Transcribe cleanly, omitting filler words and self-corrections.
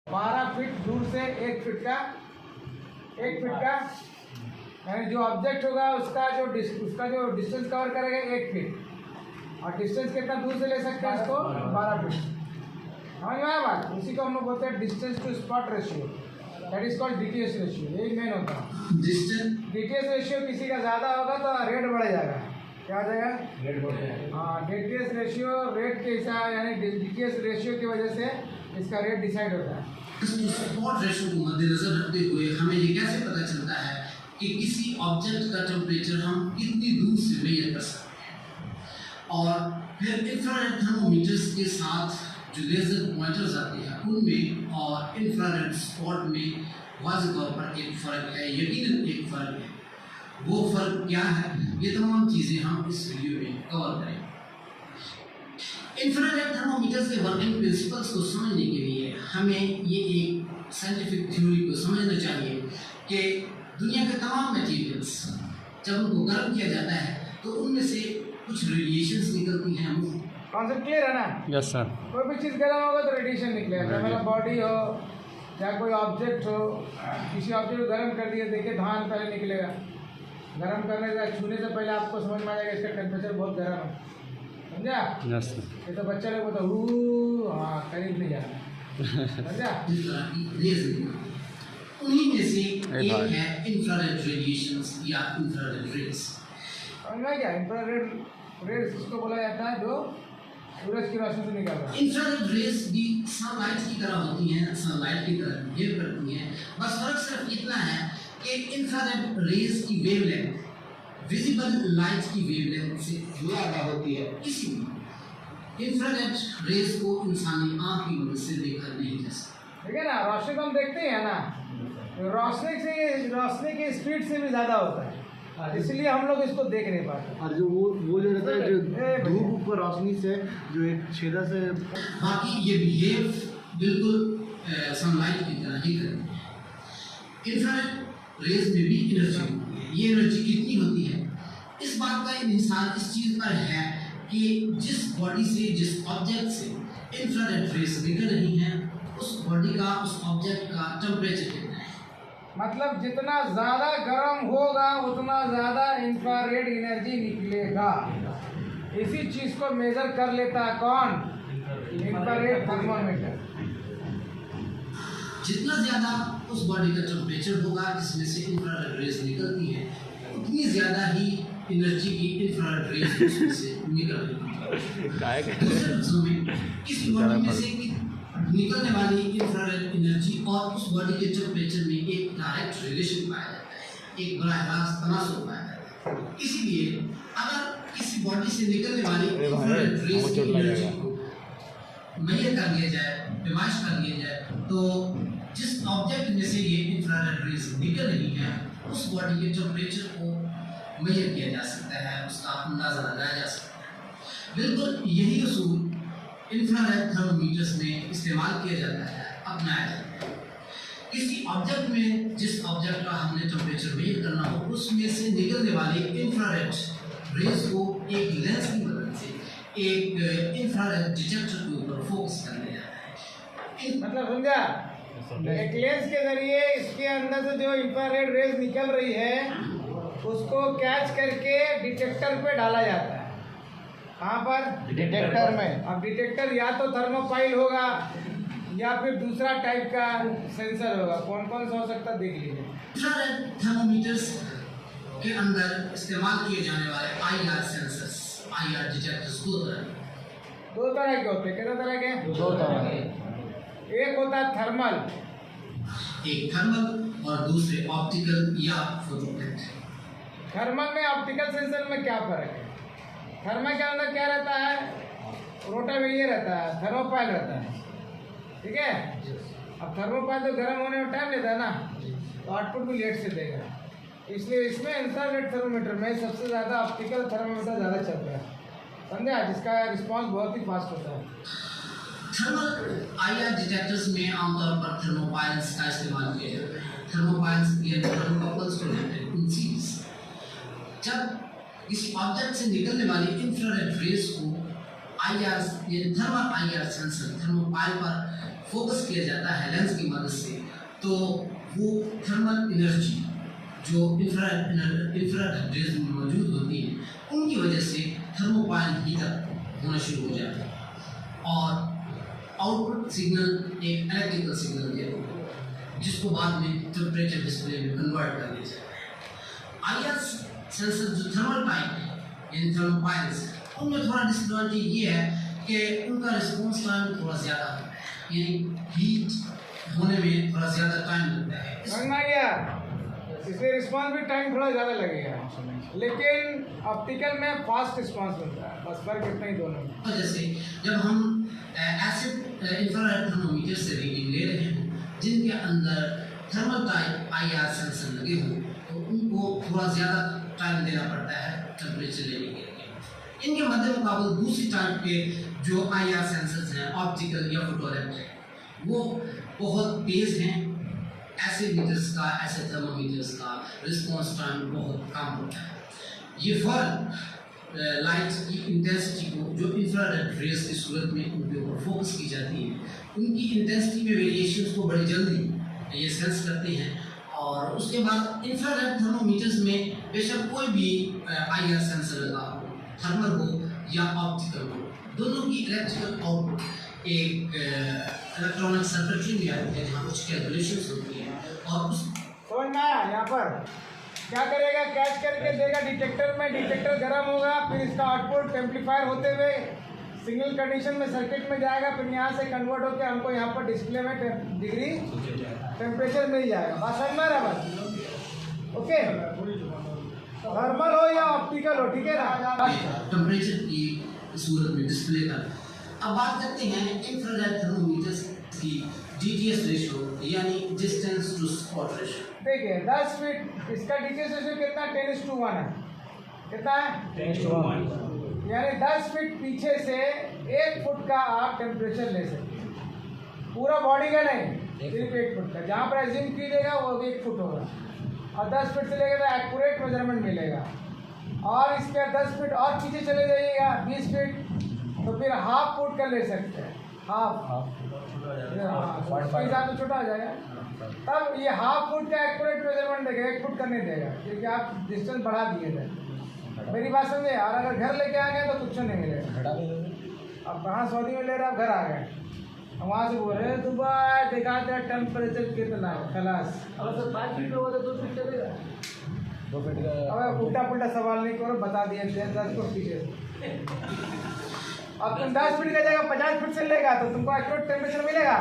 12 feet दूर से 1 feet का यानी जो ऑब्जेक्ट होगा उसका जो डिस्टेंस कवर करेगा 1 फीट और डिस्टेंस कितना दूर से ले सकते हैं इसको 12 फीट। समझ में आया बात? उसी को हम लोग बोलते हैं distance to spot ratio, that is called DTS ratio. यही मेन होता है। डीटीएस रेशियो किसी का ज़्यादा होगा तो रेट बढ़ जाएगा। क्या आ जाएगा? रेट बढ़ जाएगा। हाँ, डीटीएस रेशियो रेट के हिसाब यानी डीटीएस रेशियो की वजह से इसका रेट डिसाइड होता है। स्पॉट रेशियो को मद्देनजर रखते हुए हमें ये कैसे पता चलता है कि किसी ऑब्जेक्ट का टेम्परेचर हम कितनी दूर से मेजर कर सकते हैं? और फिर इंफ्रारेड थर्मोमीटर्स के साथ जो लेजर पॉइंटर्स आते हैं उनमें और इंफ्रारेड स्पॉट में वाज़ेह तौर पर एक फ़र्क है, यकीनन एक फ़र्क है। वो फ़र्क क्या है, ये तमाम चीज़ें हम इस वीडियो में कवर करेंगे। इंफ्रारेड थर्मोमीटर्स के वर्किंग प्रिंसिपल्स को समझने के लिए हमें ये एक साइंटिफिक थ्योरी को समझना चाहिए कि दुनिया के तमाम मटीरियल्स जब उनको गर्म किया जाता है तो उनमें से कुछ रेडिएशंस निकलती हैं। कॉन्सेप्ट क्लियर है ना? Yes sir. कोई भी चीज़ गर्म होगा तो रेडिएशन निकलेगा। चाहे मेरा बॉडी हो या कोई ऑब्जेक्ट हो, किसी ऑब्जेक्ट को गर्म कर दिया, देखिए धान पहले निकलेगा। गर्म करने से छूने से पहले आपको समझ में आ जाएगा इसका टेम्परेचर बहुत गर्म है। समझा? Yes sir. ये तो बच्चा लोग बोलता हाँ करीब नहीं जाना। समझा? उन्हीं में से एक है इंफ्रारेड रेडिएशंस या इंफ्रारेड रेज। समझ में क्या? इंफ्रारेड रेज इसको बोला जाता है जो सूरज की रोशनी से निकल रहा है। इंफ्रारेड रेज भी सनलाइट की तरह होती हैं, सनलाइट की तरह बिहेव करती हैं। बस फर्क सिर्फ इतना है कि इंफ्रारेड रेज की वेवलेंथ विजिबल लाइट की वेवलेंथ से ज़्यादा होती है। इसीलिए इंफ्रारेड रेज को इंसानी आँख की मदद से देखा नहीं जा सकता। ठीक है ना? रोशनी तो हम देखते हैं ना, रोशनी की स्पीड से भी ज़्यादा होता है, इसलिए हम लोग इसको देख नहीं पाते। और जो वो जो रहता है जो धूप पर रोशनी से जो एक छेदा से बाकी ये बिहेव बिल्कुल सनलाइट की तरह ही करती है। इंफ्रारेड रेज में भी एनर्जी होती है। ये एनर्जी कितनी होती है, इस बात का इंसान इस चीज़ पर है कि जिस बॉडी से, जिस ऑब्जेक्ट से इंफ्रारेड रेज निकल रही हैं उस बॉडी का, उस ऑब्जेक्ट का टेम्परेचर कितना है। मतलब जितना ज़्यादा गर्म होगा उतना ज़्यादा इंफ्रारेड एनर्जी निकलेगा। इसी चीज़ को मेजर कर लेता है कौन? Infrared thermometer. जितना ज़्यादा उस बॉडी का टेम्परेचर होगा जिसमें से इंफ्रारेड रेज निकलती है उतनी ज़्यादा ही एनर्जी की इंफ्रारेड रेज उसमें से निकल रही है। दूसरे लफ्ज़ों में किसी बॉडी में से निकलने वाली इंफ्रारेड एनर्जी और उस बॉडी के टेम्परेचर में एक डायरेक्ट रिलेशन पाया जाता है, एक बड़ा रास्त तनासुब पाया जाता है। इसीलिए अगर किसी बॉडी से निकलने वाली इंफ्रारेड रेज की एनर्जी को मेजर कर लिया जाए, पैमाइश कर लिया जाए, तो जिस ऑब्जेक्ट में से ये इंफ्रारेड रेज निकल रही है उस बॉडी के टेम्परेचर को मेजर किया जा सकता है, उसका अंदाज़ा लगाया जा सकता है। बिल्कुल यही उसूल इंफ्रारेड थर्मोमीटर्स में इस्तेमाल किया जाता है, अपनाया जाता है। किसी ऑब्जेक्ट में जिस ऑब्जेक्ट का हमने टेम्परेचर मेजर करना हो उसमें से निकलने वाले इंफ्रारेड रेज को एक लेंस की मदद से एक इंफ्रारेड डिटेक्टर के ऊपर फोकस कर लिया जाता है। मतलब समझा? एक लेंस के जरिए इसके अंदर से जो इंफ्रारेड रेज निकल रही है उसको कैच करके डिटेक्टर पे डाला जाता है। कहाँ पर? डिटेक्टर में। अब डिटेक्टर या तो थर्मोपाइल होगा या फिर दूसरा टाइप का सेंसर होगा। कौन कौन सा हो सकता है देख लीजिए। इंफ्रारेड थर्मोमीटर्स के अंदर इस्तेमाल किए जाने वाले IR सेंसर्स, IR डिटेक्टर्स दो तरह के होते हैं। कितने तरह के? 2 तरह के। एक होता है थर्मल, एक थर्मल और दूसरे ऑप्टिकल या फोटोवोल्टिक। थर्मल में ऑप्टिकल सेंसर में क्या फ़र्क है? थर्मल के अंदर क्या रहता है? रोटावेरियर रहता है, थर्मोपाइल रहता है। ठीक है? अब थर्मोपाइल तो गर्म होने में टाइम लेता है ना, तो आउटपुट भी लेट से देगा। इसलिए इसमें इंफ्रारेड थर्मोमीटर में सबसे ज़्यादा ऑप्टिकल थर्मोमीटर ज़्यादा चलता है। समझा? जिसका रिस्पॉन्स बहुत ही फास्ट होता है। थर्मल IR डिटेक्टर्स में आमतौर पर थर्मोपाइल्स का इस्तेमाल किया जाता है। थर्मोपाइल्स यानी थर्मोकपल्स को कहते हैं, इन सीरीज। जब किसी ऑब्जेक्ट से निकलने वाली इंफ्रारेड रेज को IR यानी थर्मल IR सेंसर थर्मोपाइल पर फोकस किया जाता है लेंस की मदद से, तो वो थर्मल एनर्जी जो इंफ्रारेड रेज में मौजूद होती है, उनकी वजह से थर्मोपाइल हीटर होना शुरू हो जाता है और आउटपुट सिग्नल एक इलेक्ट्रिकल सिग्नल देता है, जिसको बाद में टेम्परेचर डिस्प्ले में कन्वर्ट कर दिया जाता है। आईआर सेंसर जो थर्मल टाइप है, यानी थर्मोपाइल्स, उनमें थोड़ा डिसएडवांटेज ये है कि उनका रिस्पॉन्स टाइम थोड़ा ज़्यादा है, यानी हीट होने में थोड़ा ज़्यादा टाइम लगता है। समझ में आ गया? इसलिए रिस्पॉन्स भी टाइम थोड़ा ज़्यादा लगेगा, लेकिन ऑप्टिकल में फास्ट रिस्पॉन्स मिलता है, बस फर्क इतना ही दोनों में। जैसे जब हम एसिड इंफ्रारेड थर्मोमीटर से रीडिंग ले रहे हैं जिनके अंदर थर्मल टाइप आईआर सेंसर लगे हों, तो उनको थोड़ा ज़्यादा टाइम देना पड़ता है टेम्परेचर लेने के लिए। इनके मध्य मुकाबले दूसरी टाइप के जो आईआर सेंसर्स हैं, ऑप्टिकल या फोटोइलेक्ट्रिक, वो बहुत तेज़ हैं। ऐसे मीटर्स का, ऐसे थर्मोमीटर्स का रिस्पॉन्स टाइम बहुत कम होता है। ये फर्क लाइट की इंटेंसिटी को, जो इंफ्रारेड रेज की सूरत में उनके ऊपर फोकस की जाती है, उनकी इंटेंसिटी में वेरिएशंस को बड़ी जल्दी ये सेंस करते हैं। और उसके बाद इंफ्रारेड थर्मोमीटर्स में बेशक कोई भी आईआर सेंसर लगा हो, थर्मल हो या ऑप्टिकल हो, दोनों की इलेक्ट्रिकल आउटपुट एक इलेक्ट्रॉनिक सर्किटरी में आती है, जहाँ कुछ कैलकुलेशंस होती है और उस समझ में आया? यहाँ पर क्या करेगा, कैच करके देगा डिटेक्टर में, डिटेक्टर गर्म होगा, फिर इसका आउटपुट एम्पलीफायर होते हुए सिग्नल कंडीशन में सर्किट में जाएगा, फिर यहाँ से कन्वर्ट होकर हमको यहाँ पर डिस्प्ले में डिग्री टेम्परेचर मिल जाएगा। बात समझ में आ रहा है? बस ओके, थर्मल हो या ऑप्टिकल हो, ठीक है ना? टेम्परेचर की सूरत में डिस्प्ले का। अब बात करते हैं इंफ्रारेड थर्मोमीटर्स की डीटीएस रेशियो, यानी डिस्टेंस टू स्पॉट रेशियो। देखिए 10 फीट इसका डीटीएस रेशियो कितना, 10:1 है। कितना है? 10:1। यानी 10 फीट पीछे से 1 फुट का आप टेम्परेचर ले सकते हैं, पूरा बॉडी का नहीं, सिर्फ 1 फुट का। जहाँ पर एज्यूम कीजिएगा वो 1 फुट होगा, और 10 फीट से लेकर तो एक्यूरेट मेजरमेंट मिलेगा। और इसके 10 फीट और पीछे चले जाइएगा 20 फीट, तो फिर हाफ फुट का ले सकते हैं, हाफ उसके हिसाब से छोटा हो जाएगा। तब ये हाफ फुट का एक्यूरेट मेजरमेंट देगा, 1 फुट का नहीं देगा, क्योंकि आप डिस्टेंस बढ़ा दिए थे। मेरी बात समझे? और अगर घर लेके आ गए तो कुछ नहीं मिलेगा। अब कहाँ सऊदी में ले रहे, आप घर आ गए, वहाँ से बोल रहे दुबई दिखाते हैं टेम्परेचर कितना है, खलास। अब तो 5 फीट होगा तो 2 फीट चलेगा, 2 फीट का। अब उल्टा पुल्टा सवाल नहीं करो, बता दिए 10 फुट पीछे। अब तुम 10 फीट का जगह 50 फीट से लेगा तो तुमको एक्यूरेट टेम्परेचर मिलेगा?